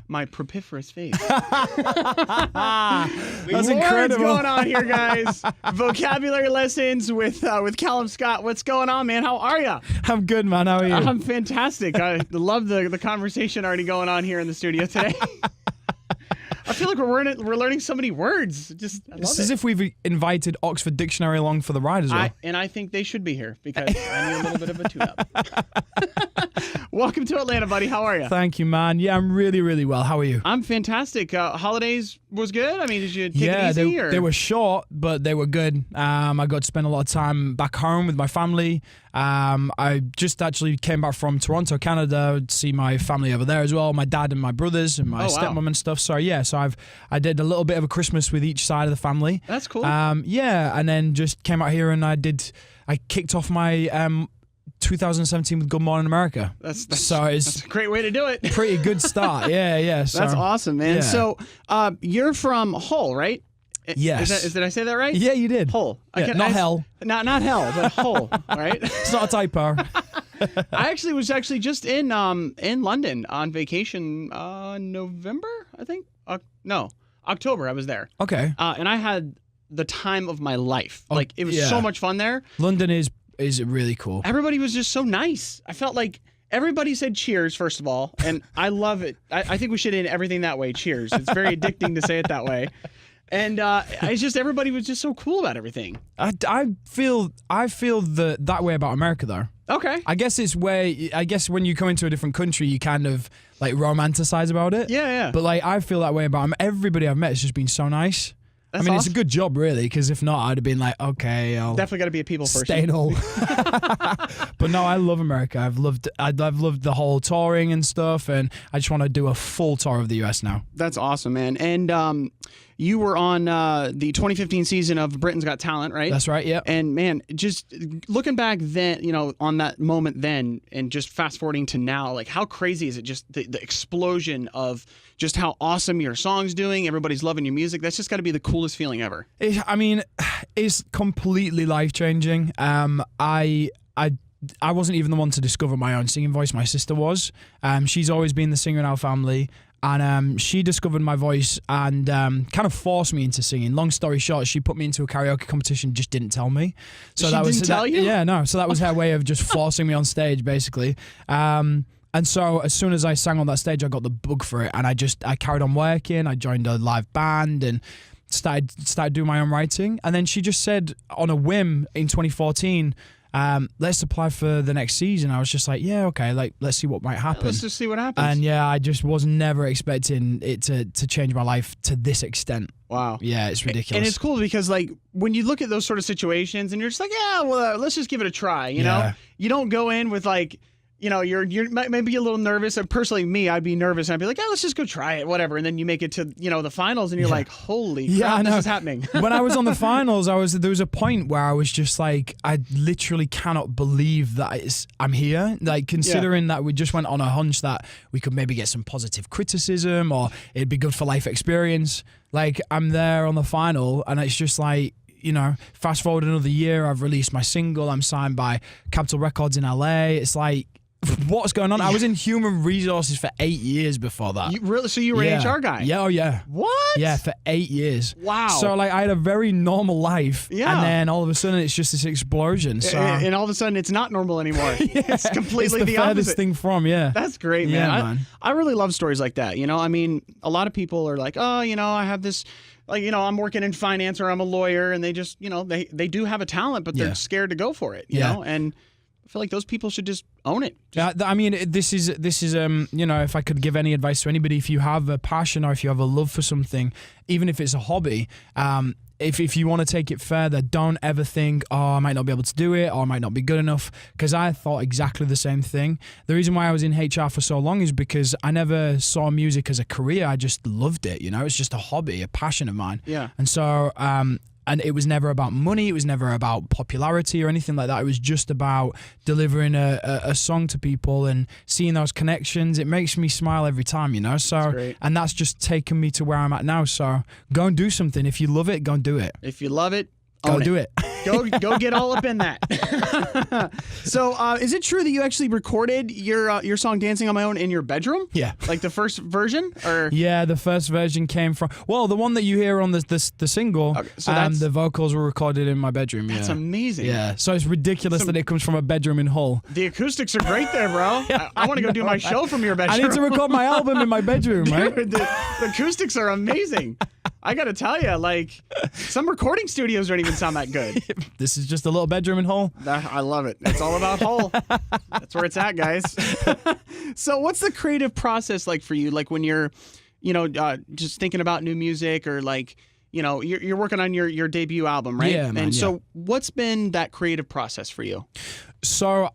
my propitious face. That's incredible. What's going on here, guys? Vocabulary lessons with Calum Scott. What's going on, man? How are you? I'm good, man. How are you? I'm fantastic. I love the conversation already going on here in the studio today. I feel like we're learning so many words. I love it's as if we've invited Oxford Dictionary along for the ride as well. I think they should be here because I need a little bit of a tune-up. Welcome to Atlanta, buddy. How are you? Thank you, man. Yeah, I'm really, really well. How are you? I'm fantastic. Holidays was good? I mean, did you take it easy? They were short, but they were good. I got to spend a lot of time back home with my family. I just actually came back from Toronto, Canada, to see my family over there as well, my dad and my brothers and my stepmom and stuff. So I did a little bit of a Christmas with each side of the family. That's cool. And then just came out here and I kicked off my 2017 with Good Morning America. That's a great way to do it. Pretty good start. Yeah. So, that's awesome, man. Yeah. So you're from Hull, right? Yes. Did I say that right? Yeah, you did. Hull. Yeah, not hell. Not hell, but Hull, right? It's not a typo. I was just in London on vacation November, I think. No, October I was there. Okay. And I had the time of my life. Oh, like, it was so much fun there. London is really cool. Everybody was just so nice. I felt like everybody said cheers, first of all, and I love it. I think we should end everything that way, cheers. It's very addicting to say it that way. And it's just everybody was just so cool about everything. I feel that way about America though. Okay. I guess when you come into a different country, you kind of like romanticize about it. Yeah. But like I feel that way about everybody I've met has just been so nice. That's awesome. It's a good job, really, because if not, I'd have been like, okay, I'll definitely got to be a people person. Stay in Hull. But no, I love America. I've loved the whole touring and stuff, and I just want to do a full tour of the US now. That's awesome, man. And you were on the 2015 season of Britain's Got Talent, right? That's right. Yeah. And man, just looking back then, on that moment then, and just fast forwarding to now, like how crazy is it? Just the explosion of just how awesome your song's doing. Everybody's loving your music. That's just got to be the coolest feeling ever. It's completely life-changing. I wasn't even the one to discover my own singing voice. My sister was. She's always been the singer in our family. And she discovered my voice and kind of forced me into singing. Long story short, she put me into a karaoke competition, just didn't tell me. So she didn't tell you? Yeah, no. So that was her way of just forcing me on stage, basically. And so as soon as I sang on that stage, I got the bug for it, and I carried on working. I joined a live band and started doing my own writing. And then she just said on a whim in 2014, let's apply for the next season. I was just like, yeah, okay, like let's see what might happen. Let's just see what happens. And yeah, I just was never expecting it to change my life to this extent. Wow. Yeah, it's ridiculous. And it's cool because like when you look at those sort of situations and you're just like, yeah, well, let's just give it a try. You know, you don't go in with like, you're maybe a little nervous. And personally, me, I'd be nervous. And I'd be like, let's just go try it, whatever. And then you make it to, the finals and you're like, holy crap, this is happening. When I was on the finals, there was a point where I was just like, I literally cannot believe that I'm here. Like considering that we just went on a hunch that we could maybe get some positive criticism or it'd be good for life experience. Like I'm there on the final and it's just like, fast forward another year, I've released my single. I'm signed by Capitol Records in LA. It's like, what's going on? I was in human resources for 8 years before that. So you were an HR guy? Yeah, oh yeah. What? Yeah, for 8 years. Wow. So like I had a very normal life. Yeah. And then all of a sudden it's just this explosion. So and all of a sudden it's not normal anymore. It's completely it's the opposite thing from, yeah. That's great, man. Yeah, man. I really love stories like that. I mean, a lot of people are like, oh, I have this, like, I'm working in finance or I'm a lawyer, and they just, they do have a talent, but they're scared to go for it, you know? And I feel like those people should just own it. I mean, this is if I could give any advice to anybody, if you have a passion or if you have a love for something, even if it's a hobby, if you want to take it further, don't ever think, oh, I might not be able to do it or I might not be good enough, because I thought exactly the same thing. The reason why I was in HR for so long is because I never saw music as a career. I just loved it, it's just a hobby, a passion of mine. Yeah. And so and it was never about money. It was never about popularity or anything like that. It was just about delivering a song to people and seeing those connections. It makes me smile every time, So, and that's just taken me to where I'm at now. So go and do something. If you love it, go and do it. If you love it, go own do it. Go get all up in that. So, is it true that you actually recorded your song "Dancing on My Own" in your bedroom? Yeah. Like the first version, or yeah, the first version came from the one that you hear on the single. Okay, so the vocals were recorded in my bedroom. That's yeah. amazing. Yeah, so it's ridiculous that it comes from a bedroom in Hull. The acoustics are great there, bro. I want to go do my show from your bedroom. I need to record my album in my bedroom, right? Dude, the acoustics are amazing. I gotta tell you, like, some recording studios don't even sound that good. This is just a little bedroom in Hull. I love it. It's all about Hull. That's where it's at, guys. So what's the creative process like for you? Like when you're, just thinking about new music, or like, you're working on your debut album, right? Yeah, man, and so what's been that creative process for you? So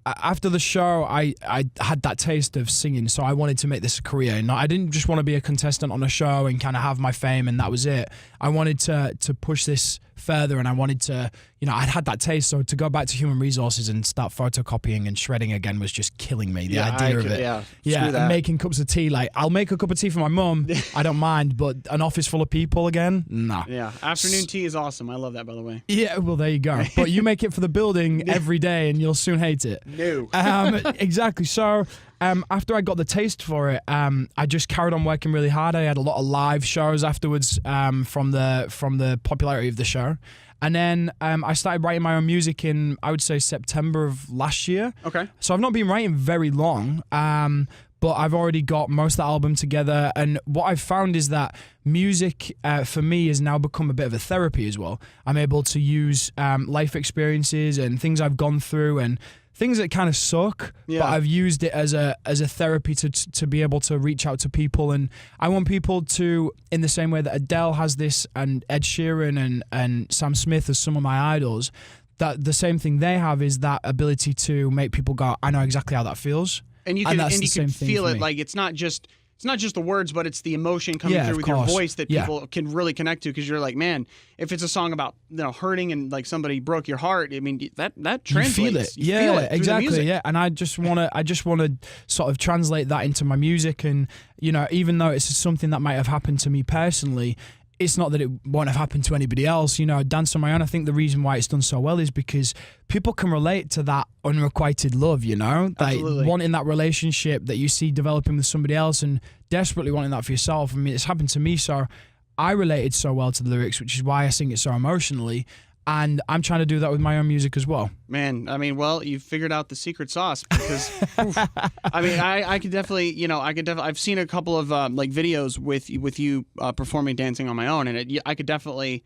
after the show, I had that taste of singing, so I wanted to make this a career. And I didn't just want to be a contestant on a show and kind of have my fame and that was it. I wanted to push this further, and I wanted to, I'd had that taste, so to go back to human resources and start photocopying and shredding again was just killing me. The idea of it. Yeah, and making cups of tea. Like, I'll make a cup of tea for my mum, I don't mind, but an office full of people again, nah. Yeah, afternoon tea is awesome. I love that, by the way. Yeah, well, there you go. But you make it for the building every day and you'll soon hate it. No. Exactly. So after I got the taste for it, I just carried on working really hard. I had a lot of live shows afterwards from the popularity of the show. And then I started writing my own music in, I would say, September of last year. Okay. So I've not been writing very long, but I've already got most of the album together. And what I've found is that music for me has now become a bit of a therapy as well. I'm able to use life experiences and things I've gone through and things that kind of suck, but I've used it as a therapy to be able to reach out to people. And I want people to, in the same way that Adele has this, and Ed Sheeran and Sam Smith as some of my idols, that the same thing they have is that ability to make people go, I know exactly how that feels. And you can feel it. Like, it's not just the words, but it's the emotion coming through with your voice that people can really connect to, because you're like, man, if it's a song about hurting and like somebody broke your heart, I mean that translates. You feel it. You feel it exactly. Yeah, and I just want to sort of translate that into my music, and even though it's something that might have happened to me personally, it's not that it won't have happened to anybody else. Dance on My Own, I think the reason why it's done so well is because people can relate to that unrequited love, like Absolutely. wanting that relationship that you see developing with somebody else and desperately wanting that for yourself. I mean, it's happened to me, so I related so well to the lyrics, which is why I sing it so emotionally. And I'm trying to do that with my own music as well. Man, I mean, well, you figured out the secret sauce, because I mean, I could definitely, I've seen a couple of like videos with you performing "Dancing on My Own," and it definitely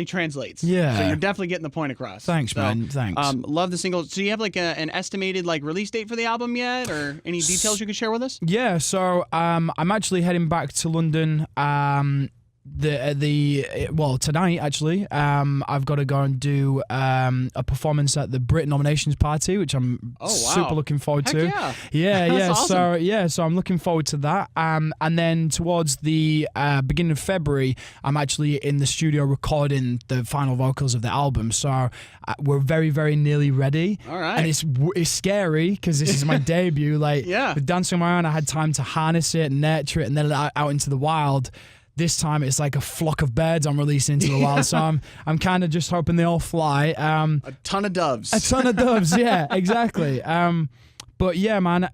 translates. Yeah. So you're definitely getting the point across. Thanks, man. Thanks. Love the single. So do you have like an estimated like release date for the album yet, or any details you could share with us? Yeah. So I'm actually heading back to London. Tonight actually, I've got to go and do a performance at the Brit nominations party, which I'm super looking forward to. Yeah. Awesome. So I'm looking forward to that. And then towards the beginning of February, I'm actually in the studio recording the final vocals of the album. So we're very, very nearly ready. All right. And it's scary because this is my debut. Like, with Dancing on My Own, I had time to harness it, nurture it, and then out into the wild. This time it's like a flock of birds I'm releasing into the wild, so I'm kind of just hoping they all fly. A ton of doves. A ton of doves, yeah, exactly. But yeah, man,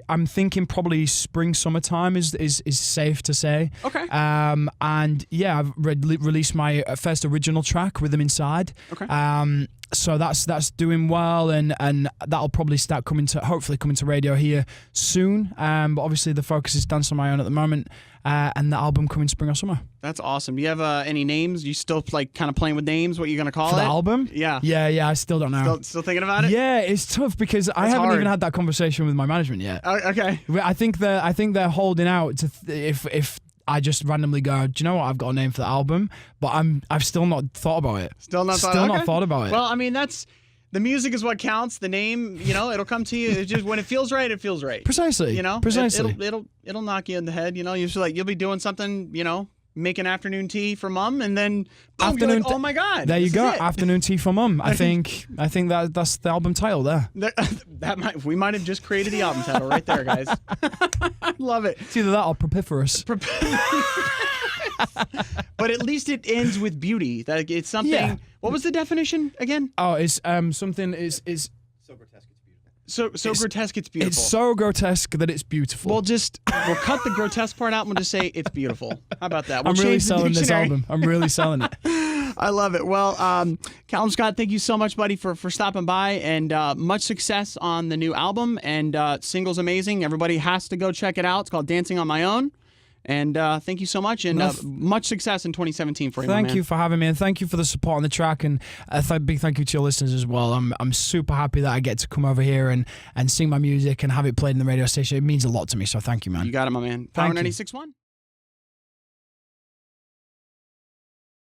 I'm thinking probably spring, summertime is safe to say. Okay. And yeah, I've released my first original track, Rhythm Inside. Okay. So that's doing well, and that'll probably start hopefully coming to radio here soon. But obviously the focus is Dance on My Own at the moment, and the album coming spring or summer. That's awesome. Do you have any names? You still like kind of playing with names? What you're gonna call for it? The album? Yeah. I still don't know. Still thinking about it? Yeah, it's tough because I haven't even had that conversation with my management yet. Okay. I think they're holding out to if I just randomly go, do you know what? I've got a name for the album, but I've still not thought about it. Still not thought about it. Well, I mean, the music is what counts. The name, it'll come to you. It's just when it feels right, it feels right. Precisely. Precisely. It'll knock you in the head. You'll be doing something. Making afternoon tea for mom, and then boom, you're like, oh my god! There you go, afternoon tea for mum. I think that's the album title there. We might have just created the album title right there, guys. I love it. It's either that or Prepiferous. But at least it ends with beauty. That it's something. Yeah. What was the definition again? Oh, it's something is So grotesque, it's beautiful. So grotesque, it's beautiful. it's so grotesque that it's beautiful. We'll cut the grotesque part out and we'll just say it's beautiful. How about that? We'll I'm really change the selling this dictionary. album. I'm really selling it. I love it. Well, Calum Scott, thank you so much, buddy, for stopping by, and much success on the new album. And single's amazing. Everybody has to go check it out. It's called Dancing on My Own. And thank you so much, and much success in 2017 for you, my man. Thank you for having me, and thank you for the support on the track, and a big thank you to your listeners as well. I'm super happy that I get to come over here and sing my music and have it played in the radio station. It means a lot to me, so thank you, man. You got it, my man. Thank Power you. 96.1.